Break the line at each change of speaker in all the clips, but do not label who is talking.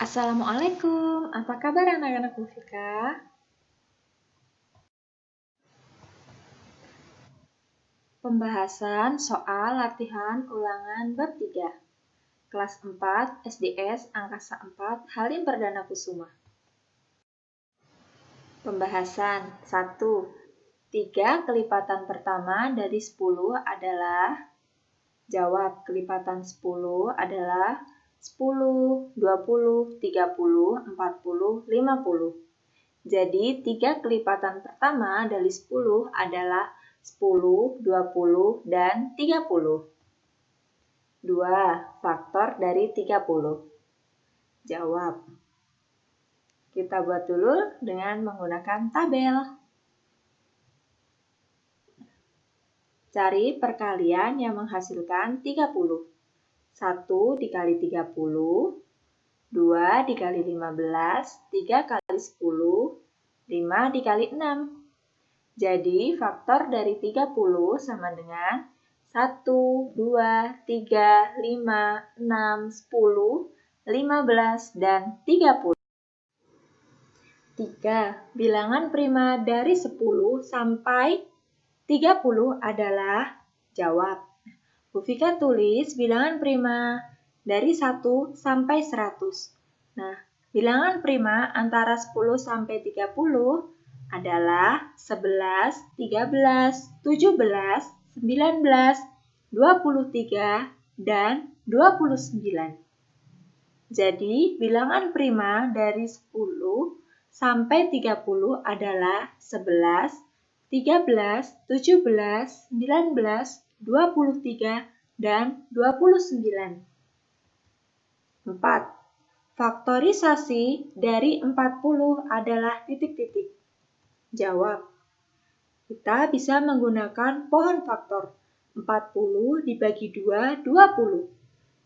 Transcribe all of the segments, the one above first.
Assalamualaikum, apa kabar anak-anak Mufika? Pembahasan soal latihan ulangan bab 3, kelas 4 SDS Angkasa 4 Halim Perdana Kusuma. Pembahasan 1. 3 kelipatan pertama dari 10 adalah? Jawab, kelipatan 10 adalah 10, 20, 30, 40, 50. Jadi, 3 kelipatan pertama dari 10 adalah 10, 20, dan 30. 2. Faktor dari 30. Jawab. Kita buat dulu dengan menggunakan tabel. Cari perkalian yang menghasilkan 30. 1 dikali 30, 2 dikali 15, 3 kali 10, 5 dikali 6. Jadi, faktor dari 30 sama dengan 1, 2, 3, 5, 6, 10, 15, dan 30. 3. Bilangan prima dari 10 sampai 30 adalah? Jawab. Mufika tulis bilangan prima dari 1 sampai 100. Nah, bilangan prima antara 10 sampai 30 adalah 11, 13, 17, 19, 23, dan 29. Jadi, bilangan prima dari 10 sampai 30 adalah 11, 13, 17, 19, 23, dan 29. 4. Faktorisasi dari 40 adalah titik-titik. Jawab. Kita bisa menggunakan pohon faktor. 40 dibagi 2, 20.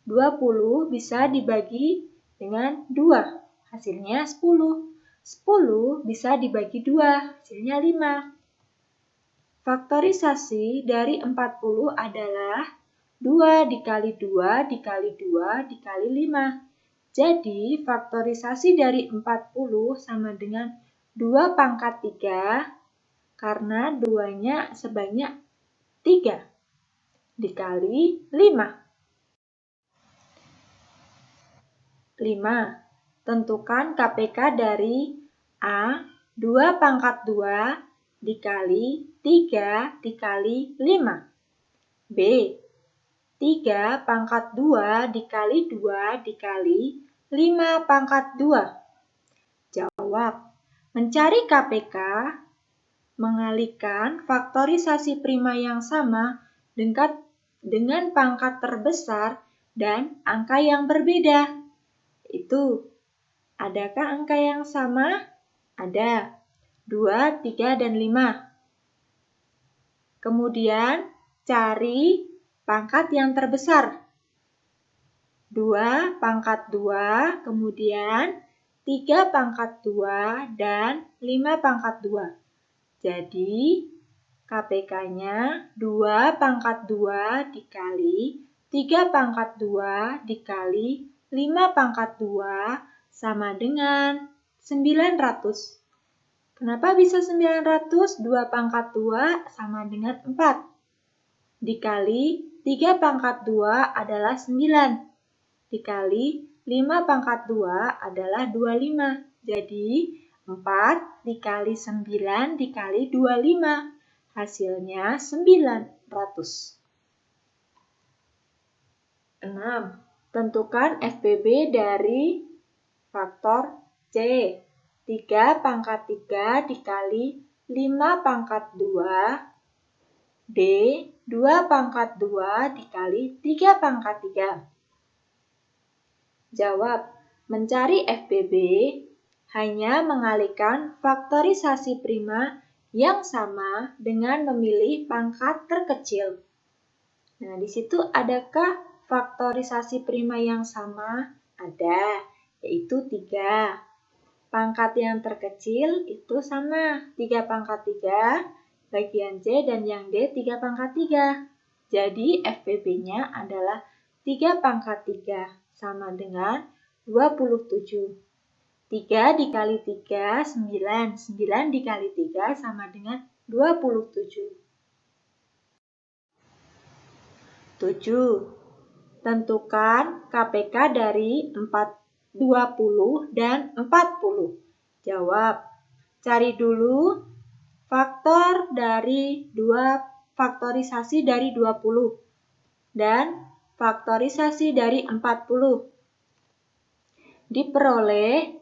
20 bisa dibagi dengan 2, hasilnya 10. 10 bisa dibagi 2, hasilnya 5. Faktorisasi dari 40 adalah 2 dikali 2 dikali 2 dikali 5. Jadi, faktorisasi dari 40 sama dengan 2 pangkat 3, karena 2-nya sebanyak 3, dikali 5. 5. Tentukan KPK dari A, 2 pangkat 2 dikali 3 dikali 5. B, 3 pangkat 2 dikali 2 dikali 5 pangkat 2. Jawab. Mencari KPK, mengalihkan faktorisasi prima yang sama dengan pangkat terbesar dan angka yang berbeda. Itu, adakah angka yang sama? Ada, 2, 3, dan 5. Kemudian, cari pangkat yang terbesar. 2 pangkat 2, kemudian 3 pangkat 2, dan 5 pangkat 2. Jadi, KPK-nya 2 pangkat 2 dikali 3 pangkat 2 dikali 5 pangkat 2 sama dengan 900. Kenapa bisa 900? 2 pangkat 2 sama dengan 4. Dikali 3 pangkat 2 adalah 9. Dikali 5 pangkat 2 adalah 25. Jadi, 4 dikali 9 dikali 25. Hasilnya 900. 6. Tentukan FPB dari faktor C. 3 pangkat 3 dikali 5 pangkat 2. D, 2 pangkat 2 dikali 3 pangkat 3. Jawab. Mencari FPB hanya mengalihkan faktorisasi prima yang sama dengan memilih pangkat terkecil. Nah, di situ adakah faktorisasi prima yang sama? Ada, yaitu 3. Pangkat yang terkecil itu sama, 3 pangkat 3, bagian C dan yang D 3 pangkat 3. Jadi, FPB-nya adalah 3 pangkat 3, sama dengan 27. 3 dikali 3, 9. 9 dikali 3 sama dengan 27. 7. Tentukan KPK dari 20 dan 40. Jawab. Cari dulu faktorisasi dari 20 dan faktorisasi dari 40. Diperoleh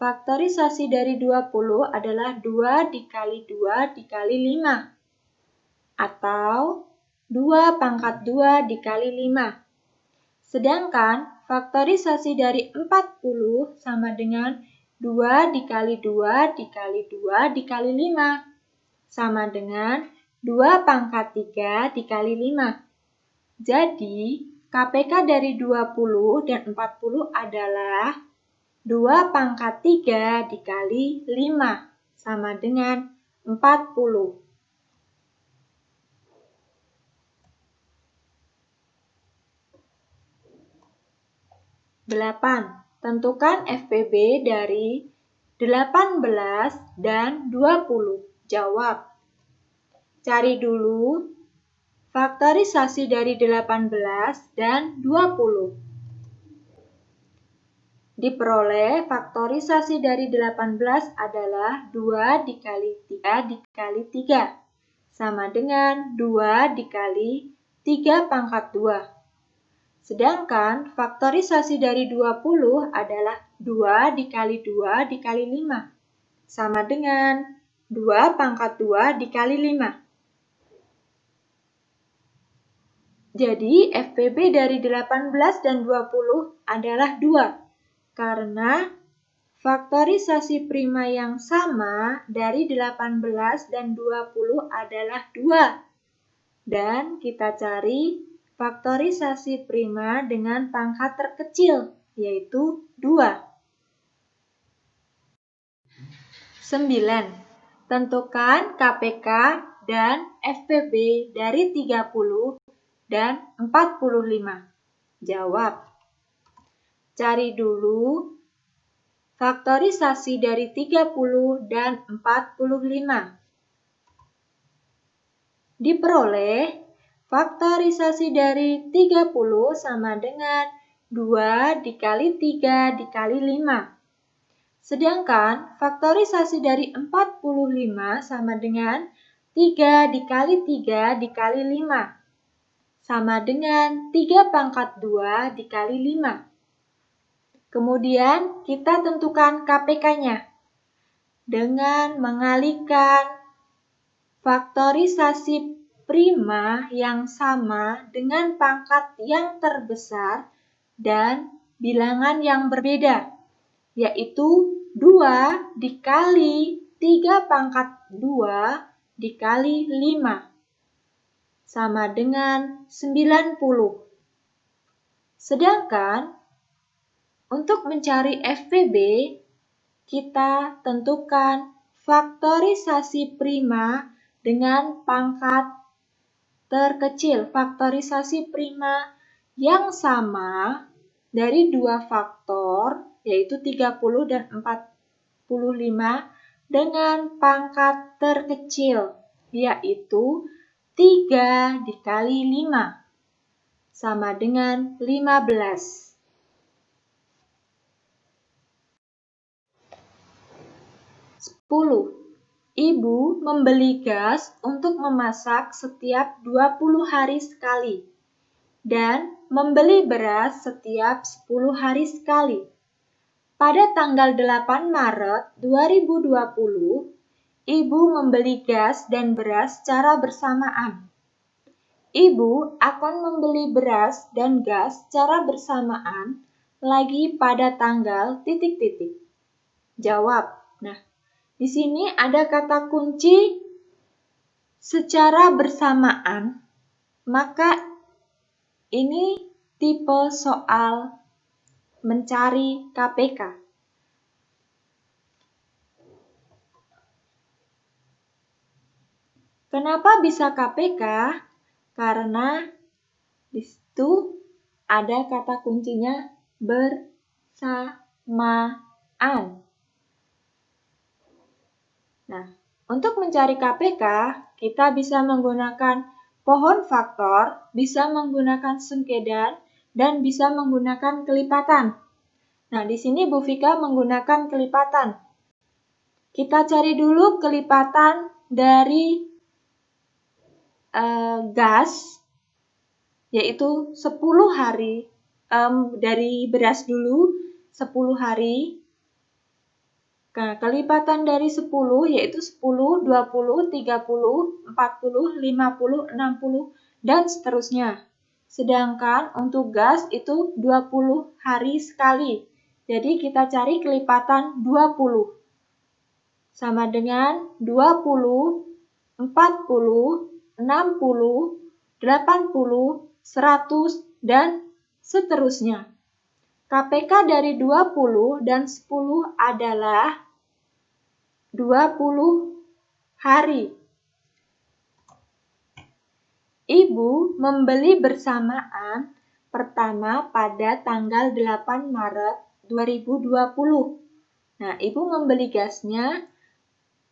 faktorisasi dari 20 adalah 2 dikali 2 dikali 5 atau 2 pangkat 2 dikali 5. Sedangkan faktorisasi dari 40 sama dengan 2 dikali 2 dikali 2 dikali 5 sama dengan 2 pangkat 3 dikali 5. Jadi, KPK dari 20 dan 40 adalah 2 pangkat 3 dikali 5 sama dengan 40. 8. Tentukan FPB dari 18 dan 20. Jawab. Cari dulu faktorisasi dari 18 dan 20. Diperoleh faktorisasi dari 18 adalah 2 dikali 3 dikali 3 sama dengan 2 dikali 3 pangkat 2. Sedangkan faktorisasi dari 20 adalah 2 dikali 2 dikali 5 sama dengan 2 pangkat 2 dikali 5. Jadi, FPB dari 18 dan 20 adalah 2, karena faktorisasi prima yang sama dari 18 dan 20 adalah 2. Dan kita cari faktorisasi prima dengan pangkat terkecil, yaitu 2. 9. Tentukan KPK dan FPB dari 30 dan 45. Jawab. Cari dulu faktorisasi dari 30 dan 45. Diperoleh faktorisasi dari 30 sama dengan 2 dikali 3 dikali 5. Sedangkan faktorisasi dari 45 sama dengan 3 dikali 3 dikali 5. Sama dengan 3 pangkat 2 dikali 5. Kemudian kita tentukan KPK-nya dengan mengalihkan faktorisasi prima yang sama dengan pangkat yang terbesar dan bilangan yang berbeda, yaitu 2 dikali 3 pangkat 2 dikali 5. Sama dengan 90. Sedangkan untuk mencari FPB, kita tentukan faktorisasi prima dengan pangkat terkecil. Faktorisasi prima yang sama dari dua faktor, yaitu 30 dan 45, dengan pangkat terkecil, yaitu 3 dikali 5 sama dengan 15. 10. Ibu membeli gas untuk memasak setiap 20 hari sekali dan membeli beras setiap 10 hari sekali. Pada tanggal 8 Maret 2020, Ibu membeli gas dan beras secara bersamaan. Ibu akan membeli beras dan gas secara bersamaan lagi pada tanggal ... Jawab. Nah, di sini ada kata kunci secara bersamaan, maka ini tipe soal mencari KPK. Kenapa bisa KPK? Karena di situ ada kata kuncinya bersamaan. persamaan. Nah, untuk mencari KPK, kita bisa menggunakan pohon faktor, bisa menggunakan sengkedan, dan bisa menggunakan kelipatan. Nah, di sini Bu Vika menggunakan kelipatan. Kita cari dulu kelipatan dari gas, yaitu 10 hari. Dari beras dulu, 10 hari. Nah, kelipatan dari 10 yaitu 10, 20, 30, 40, 50, 60, dan seterusnya. Sedangkan untuk gas itu 20 hari sekali. Jadi kita cari kelipatan 20. Sama dengan 20, 40, 60, 80, 100, dan seterusnya. KPK dari 20 dan 10 adalah 20 hari. Ibu membeli bersamaan pertama pada tanggal 8 Maret 2020. Nah, Ibu membeli gasnya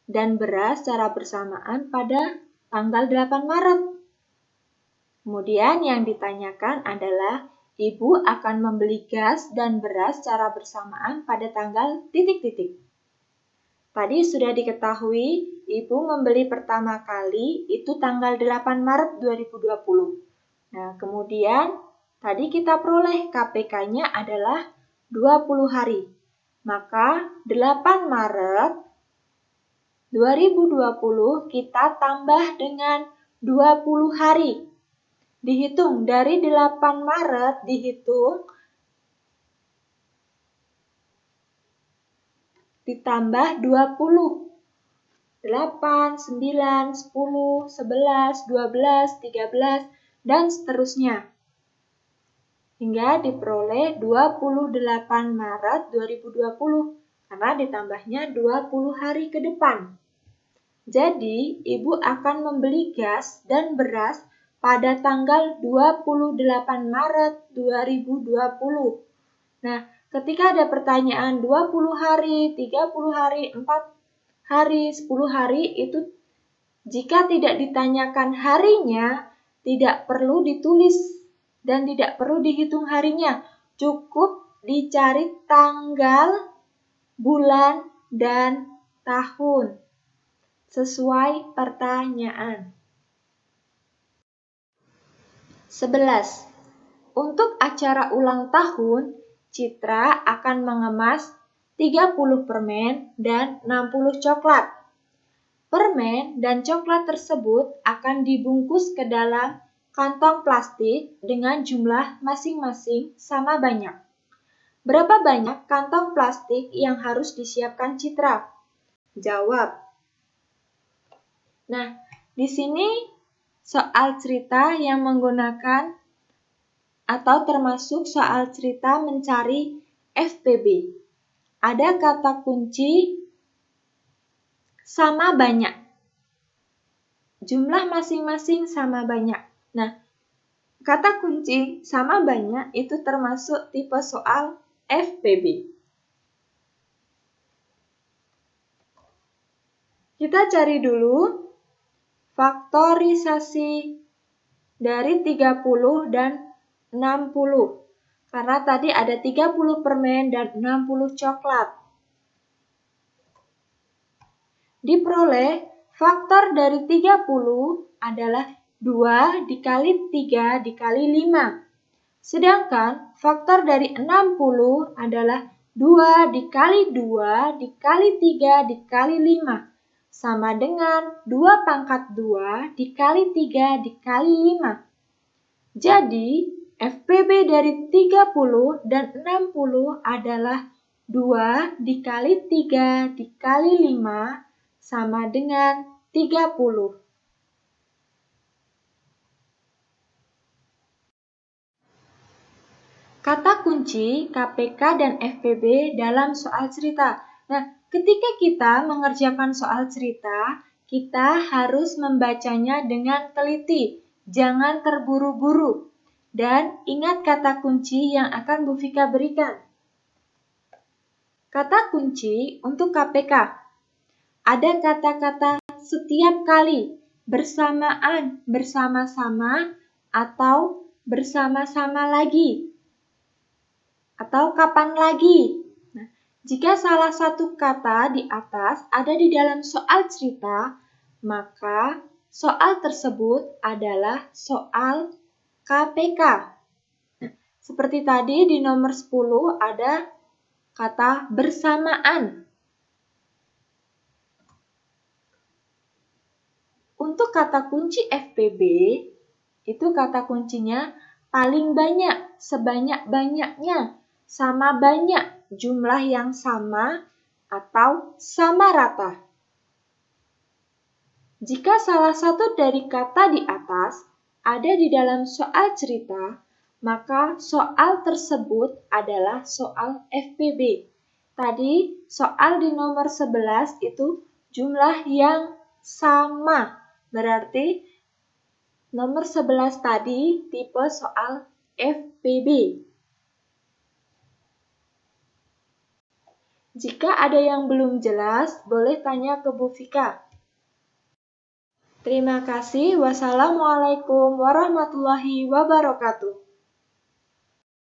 dan beras secara bersamaan pada tanggal 8 Maret. Kemudian yang ditanyakan adalah Ibu akan membeli gas dan beras secara bersamaan pada tanggal titik-titik. Tadi sudah diketahui, Ibu membeli pertama kali itu tanggal 8 Maret 2020. Nah, kemudian tadi kita peroleh KPK-nya adalah 20 hari. Maka 8 Maret 2020 kita tambah dengan 20 hari. Dihitung dari 8 Maret dihitung ditambah 20. 8, 9, 10, 11, 12, 13, dan seterusnya. Hingga diperoleh 28 Maret 2020 karena ditambahnya 20 hari ke depan. Jadi, Ibu akan membeli gas dan beras pada tanggal 28 Maret 2020. Nah, ketika ada pertanyaan 20 hari, 30 hari, 4 hari, 10 hari, itu jika tidak ditanyakan harinya, tidak perlu ditulis dan tidak perlu dihitung harinya. Cukup dicari tanggal, bulan, dan tahun sesuai pertanyaan. 11. Untuk acara ulang tahun, Citra akan mengemas 30 permen dan 60 coklat. Permen dan coklat tersebut akan dibungkus ke dalam kantong plastik dengan jumlah masing-masing sama banyak. Berapa banyak kantong plastik yang harus disiapkan Citra? Jawab. Nah, di sini soal cerita yang menggunakan atau termasuk soal cerita mencari FPB. Ada kata kunci sama banyak. Jumlah masing-masing sama banyak. Nah, kata kunci sama banyak itu termasuk tipe soal FPB. Kita cari dulu faktorisasi dari 30 dan 60. Karena tadi ada 30 permen dan 60 coklat. Diperoleh faktor dari 30 adalah 2 dikali 3 dikali 5. Sedangkan faktor dari 60 adalah 2 dikali 2 dikali 3 dikali 5. Sama dengan 2 pangkat 2 dikali 3 dikali 5. Jadi, FPB dari 30 dan 60 adalah 2 dikali 3 dikali 5 sama dengan 30. Kata kunci KPK dan FPB dalam soal cerita. Nah, ketika kita mengerjakan soal cerita, kita harus membacanya dengan teliti, jangan terburu-buru. Dan ingat kata kunci yang akan Bu Vika berikan. Kata kunci untuk KPK. Ada kata-kata setiap kali, bersamaan, bersama-sama, atau bersama-sama lagi, atau kapan lagi. Nah, jika salah satu kata di atas ada di dalam soal cerita, maka soal tersebut adalah soal KPK. Seperti tadi di nomor 10 ada kata bersamaan. Untuk kata kunci FPB, itu kata kuncinya paling banyak, sebanyak-banyaknya, sama banyak, jumlah yang sama, atau sama rata. Jika salah satu dari kata di atas ada di dalam soal cerita, maka soal tersebut adalah soal FPB. Tadi soal di nomor 11 itu jumlah yang sama. Berarti nomor 11 tadi tipe soal FPB. Jika ada yang belum jelas, boleh tanya ke Bu Vika. Terima kasih. Wassalamualaikum warahmatullahi wabarakatuh.